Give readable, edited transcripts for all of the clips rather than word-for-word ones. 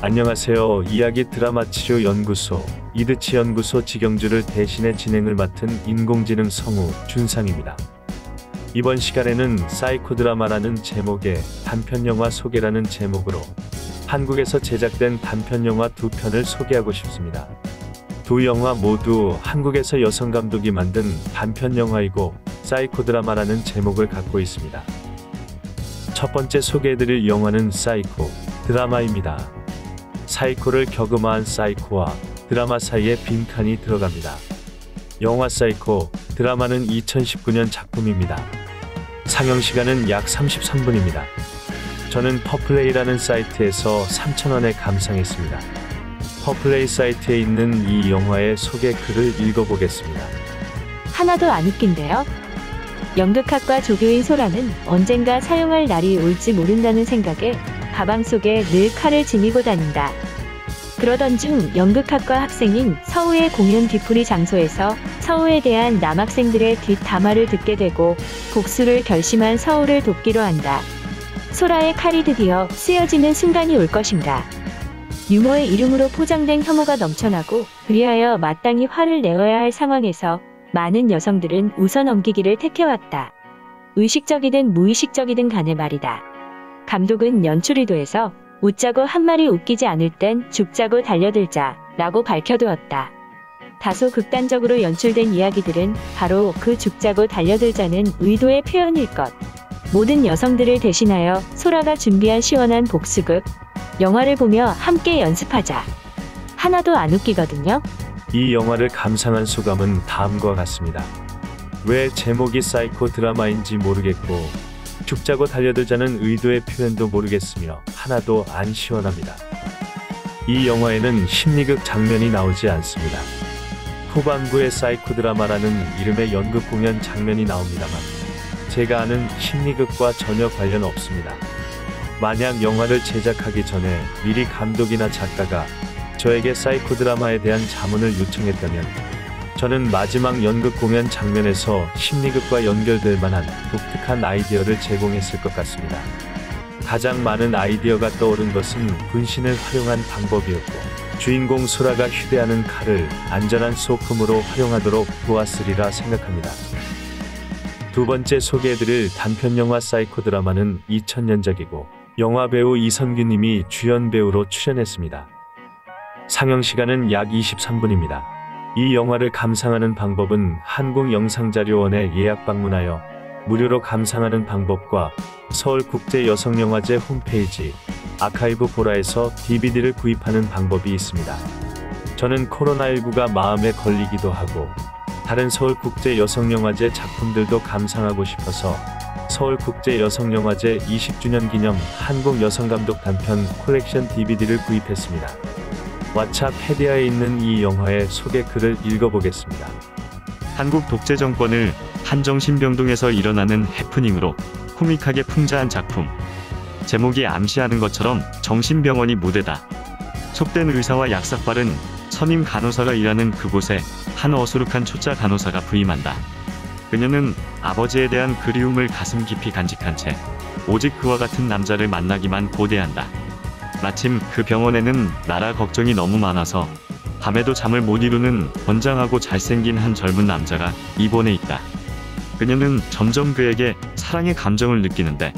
안녕하세요. 이야기 드라마 치료 연구소 이드치 연구소 직영주를 대신해 진행을 맡은 인공지능 성우 준상입니다. 이번 시간에는 사이코 드라마라는 제목의 단편영화 소개라는 제목으로 한국에서 제작된 단편영화 두 편을 소개하고 싶습니다. 두 영화 모두 한국에서 여성 감독이 만든 단편영화이고 사이코 드라마라는 제목을 갖고 있습니다. 첫 번째 소개해드릴 영화는 사이코 드라마입니다. 사이코를 격음화한 사이코와 드라마 사이에 빈칸이 들어갑니다. 영화 사이코 드라마는 2019년 작품입니다. 상영시간은 약 33분입니다. 저는 퍼플레이라는 사이트에서 3,000원에 감상했습니다. 퍼플레이 사이트에 있는 이 영화의 소개 글을 읽어보겠습니다. 하나도 안 웃긴데요? 연극학과 조교인 소라는 언젠가 사용할 날이 올지 모른다는 생각에 가방 속에 늘 칼을 지니고 다닌다. 그러던 중 연극학과 학생인 서우의 공연 뒤풀이 장소에서 서우에 대한 남학생들의 뒷담화를 듣게 되고 복수를 결심한 서우를 돕기로 한다. 소라의 칼이 드디어 쓰여지는 순간이 올 것인가. 유머의 이름으로 포장된 혐오가 넘쳐나고 그리하여 마땅히 화를 내어야 할 상황에서 많은 여성들은 웃어넘기기를 택해왔다. 의식적이든 무의식적이든 간에 말이다. 감독은 연출 의도에서 웃자고 한 말이 웃기지 않을 땐 죽자고 달려들자 라고 밝혀두었다. 다소 극단적으로 연출된 이야기들은 바로 그 죽자고 달려들자는 의도의 표현일 것. 모든 여성들을 대신하여 소라가 준비한 시원한 복수극. 영화를 보며 함께 연습하자. 하나도 안 웃기거든요. 이 영화를 감상한 소감은 다음과 같습니다. 왜 제목이 사이코 드라마인지 모르겠고 죽자고 달려들자는 의도의 표현도 모르겠으며 하나도 안 시원합니다. 이 영화에는 심리극 장면이 나오지 않습니다. 후반부에 사이코 드라마라는 이름의 연극 공연 장면이 나옵니다만 제가 아는 심리극과 전혀 관련 없습니다. 만약 영화를 제작하기 전에 미리 감독이나 작가가 저에게 사이코 드라마에 대한 자문을 요청했다면 저는 마지막 연극 공연 장면에서 심리극과 연결될 만한 독특한 아이디어를 제공했을 것 같습니다. 가장 많은 아이디어가 떠오른 것은 분신을 활용한 방법이었고 주인공 소라가 휴대하는 칼을 안전한 소품으로 활용하도록 도왔으리라 생각합니다. 두 번째 소개해드릴 단편영화 사이코 드라마는 2000년작이고 영화배우 이선규님이 주연 배우로 출연했습니다. 상영시간은 약 23분입니다. 이 영화를 감상하는 방법은 한국영상자료원에 예약 방문하여 무료로 감상하는 방법과 서울국제여성영화제 홈페이지 아카이브 보라에서 DVD를 구입하는 방법이 있습니다. 저는 코로나19가 마음에 걸리기도 하고 다른 서울국제여성영화제 작품들도 감상하고 싶어서 서울국제여성영화제 20주년 기념 한국여성감독 단편 콜렉션 DVD를 구입했습니다. 왓챠 페디아에 있는 이 영화의 소개 글을 읽어보겠습니다. 한국 독재 정권을 한정신병동에서 일어나는 해프닝으로 코믹하게 풍자한 작품. 제목이 암시하는 것처럼 정신병원이 무대다. 속된 의사와 약삭발은 선임 간호사가 일하는 그곳에 한 어수룩한 초짜 간호사가 부임한다. 그녀는 아버지에 대한 그리움을 가슴 깊이 간직한 채 오직 그와 같은 남자를 만나기만 고대한다. 마침 그 병원에는 나라 걱정이 너무 많아서 밤에도 잠을 못 이루는 건장하고 잘생긴 한 젊은 남자가 입원해 있다. 그녀는 점점 그에게 사랑의 감정을 느끼는데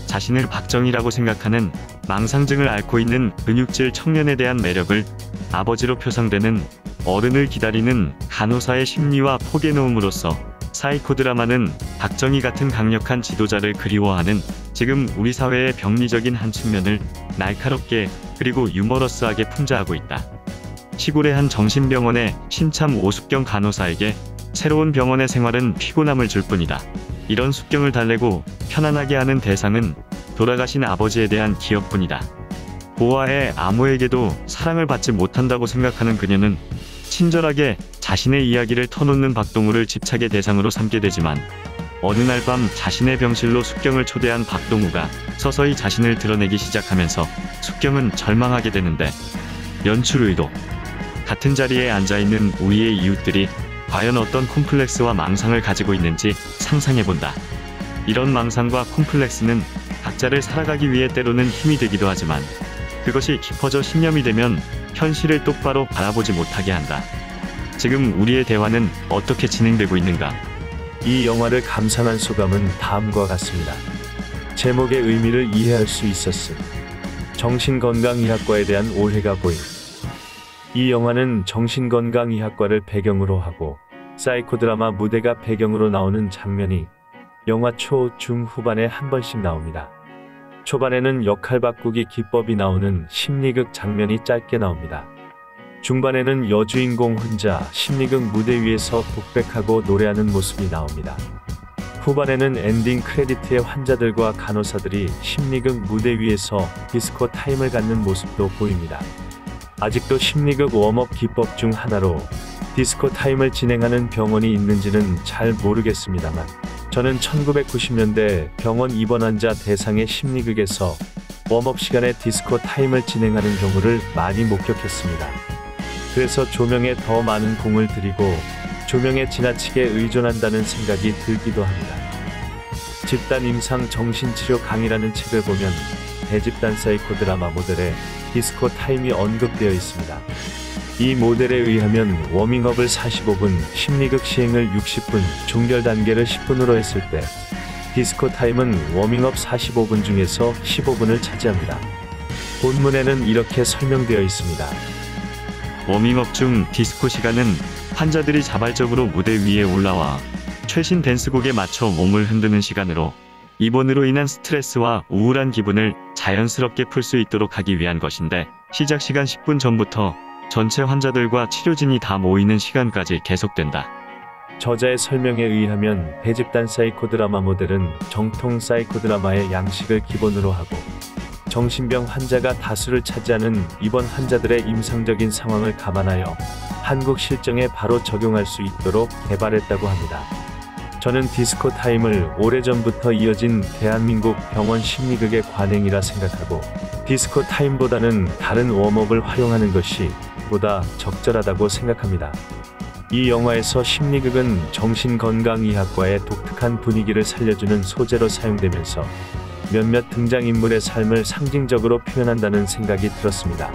자신을 박정희라고 생각하는 망상증을 앓고 있는 근육질 청년에 대한 매력을 아버지로 표상되는 어른을 기다리는 간호사의 심리와 포개 놓음으로써 사이코 드라마는 박정희 같은 강력한 지도자를 그리워하는 지금 우리 사회의 병리적인 한 측면을 날카롭게 그리고 유머러스하게 풍자하고 있다. 시골의 한 정신병원의 신참 오숙경 간호사에게 새로운 병원의 생활은 피곤함을 줄 뿐이다. 이런 숙경을 달래고 편안하게 하는 대상은 돌아가신 아버지에 대한 기억뿐이다. 고아의 아무에게도 사랑을 받지 못한다고 생각하는 그녀는 친절하게 자신의 이야기를 터놓는 박동우를 집착의 대상으로 삼게 되지만 어느 날 밤 자신의 병실로 숙경을 초대한 박동우가 서서히 자신을 드러내기 시작하면서 숙경은 절망하게 되는데 연출 의도. 같은 자리에 앉아있는 우리의 이웃들이 과연 어떤 콤플렉스와 망상을 가지고 있는지 상상해본다. 이런 망상과 콤플렉스는 각자를 살아가기 위해 때로는 힘이 되기도 하지만 그것이 깊어져 신념이 되면 현실을 똑바로 바라보지 못하게 한다. 지금 우리의 대화는 어떻게 진행되고 있는가? 이 영화를 감상한 소감은 다음과 같습니다. 제목의 의미를 이해할 수 있었음. 정신건강의학과에 대한 오해가 보임. 이 영화는 정신건강의학과를 배경으로 하고 사이코 드라마 무대가 배경으로 나오는 장면이 영화 초, 중, 후반에 한 번씩 나옵니다. 초반에는 역할 바꾸기 기법이 나오는 심리극 장면이 짧게 나옵니다. 중반에는 여주인공 혼자 심리극 무대 위에서 독백하고 노래하는 모습이 나옵니다. 후반에는 엔딩 크레디트의 환자들과 간호사들이 심리극 무대 위에서 디스코 타임을 갖는 모습도 보입니다. 아직도 심리극 웜업 기법 중 하나로 디스코 타임을 진행하는 병원이 있는지는 잘 모르겠습니다만 저는 1990년대 병원 입원 환자 대상의 심리극에서 웜업 시간에 디스코 타임을 진행하는 경우를 많이 목격했습니다. 그래서 조명에 더 많은 공을 들이고 조명에 지나치게 의존한다는 생각이 들기도 합니다. 집단 임상 정신치료 강의라는 책을 보면 대집단 사이코 드라마 모델에 디스코 타임이 언급되어 있습니다. 이 모델에 의하면 워밍업을 45분, 심리극 시행을 60분, 종결 단계를 10분으로 했을 때 디스코 타임은 워밍업 45분 중에서 15분을 차지합니다. 본문에는 이렇게 설명되어 있습니다. 워밍업 중 디스코 시간은 환자들이 자발적으로 무대 위에 올라와 최신 댄스곡에 맞춰 몸을 흔드는 시간으로 입원으로 인한 스트레스와 우울한 기분을 자연스럽게 풀 수 있도록 하기 위한 것인데 시작 시간 10분 전부터 전체 환자들과 치료진이 다 모이는 시간까지 계속된다. 저자의 설명에 의하면 대집단 사이코 드라마 모델은 정통 사이코 드라마의 양식을 기본으로 하고 정신병 환자가 다수를 차지하는 입원 환자들의 임상적인 상황을 감안하여 한국 실정에 바로 적용할 수 있도록 개발했다고 합니다. 저는 디스코 타임을 오래전부터 이어진 대한민국 병원 심리극의 관행이라 생각하고 디스코 타임보다는 다른 웜업을 활용하는 것이 보다 적절하다고 생각합니다. 이 영화에서 심리극은 정신건강의학과의 독특한 분위기를 살려주는 소재로 사용되면서 몇몇 등장인물의 삶을 상징적으로 표현한다는 생각이 들었습니다.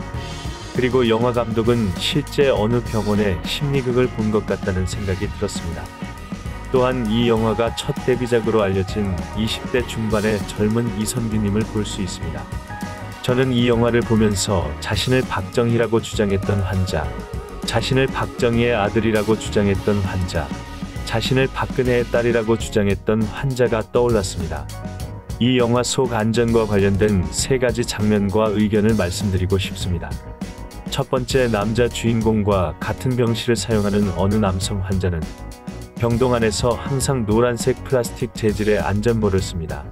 그리고 영화 감독은 실제 어느 병원에 심리극을 본 것 같다는 생각이 들었습니다. 또한 이 영화가 첫 데뷔작으로 알려진 20대 중반의 젊은 이선균님을 볼 수 있습니다. 저는 이 영화를 보면서 자신을 박정희라고 주장했던 환자, 자신을 박정희의 아들이라고 주장했던 환자, 자신을 박근혜의 딸이라고 주장했던 환자가 떠올랐습니다. 이 영화 속 안전과 관련된 3가지 장면과 의견을 말씀드리고 싶습니다. 첫 번째, 남자 주인공과 같은 병실을 사용하는 어느 남성 환자는 병동 안에서 항상 노란색 플라스틱 재질의 안전모를 씁니다.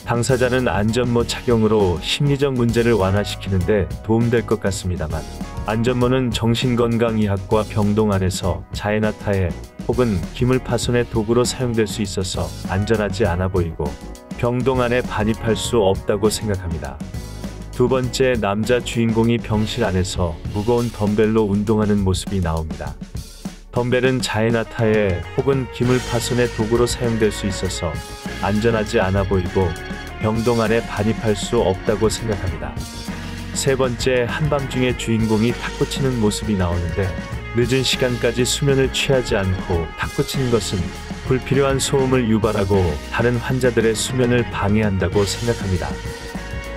당사자는 안전모 착용으로 심리적 문제를 완화시키는데 도움될 것 같습니다만 안전모는 정신건강의학과 병동 안에서 자해나 타해 혹은 기물 파손의 도구로 사용될 수 있어서 안전하지 않아 보이고 병동 안에 반입할 수 없다고 생각합니다. 두 번째, 남자 주인공이 병실 안에서 무거운 덤벨로 운동하는 모습이 나옵니다. 덤벨은 자해나 타해 혹은 기물 파손의 도구로 사용될 수 있어서 안전하지 않아 보이고 병동 안에 반입할 수 없다고 생각합니다. 세 번째, 한밤중에 주인공이 탁구 치는 모습이 나오는데 늦은 시간까지 수면을 취하지 않고 탁구 치는 것은 불필요한 소음을 유발하고 다른 환자들의 수면을 방해한다고 생각합니다.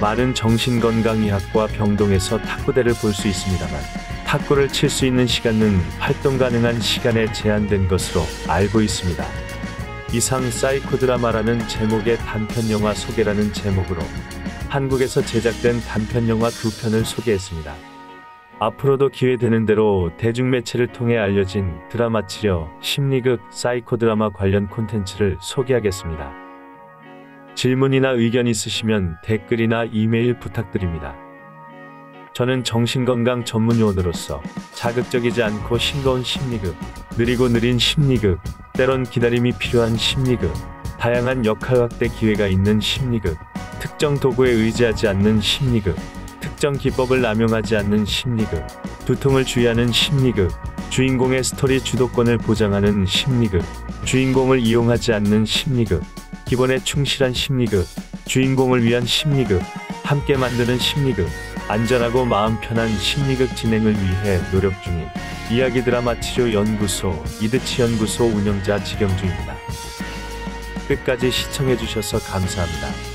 많은 정신건강의학과 병동에서 탁구대를 볼 수 있습니다만 탁구를 칠 수 있는 시간은 활동 가능한 시간에 제한된 것으로 알고 있습니다. 이상 사이코 드라마라는 제목의 단편 영화 소개라는 제목으로 한국에서 제작된 단편 영화 2편을 소개했습니다. 앞으로도 기회되는 대로 대중매체를 통해 알려진 드라마 치료, 심리극, 사이코 드라마 관련 콘텐츠를 소개하겠습니다. 질문이나 의견 있으시면 댓글이나 이메일 부탁드립니다. 저는 정신건강 전문요원으로서 자극적이지 않고 싱거운 심리극, 느리고 느린 심리극, 때론 기다림이 필요한 심리극, 다양한 역할 확대 기회가 있는 심리극, 특정 도구에 의지하지 않는 심리극, 특정 기법을 남용하지 않는 심리극, 두통을 주의하는 심리극, 주인공의 스토리 주도권을 보장하는 심리극, 주인공을 이용하지 않는 심리극, 기본에 충실한 심리극, 주인공을 위한 심리극, 함께 만드는 심리극, 안전하고 마음 편한 심리극 진행을 위해 노력 중인 이야기 드라마 치료 연구소 이드치 연구소 운영자 지경주입니다. 끝까지 시청해주셔서 감사합니다.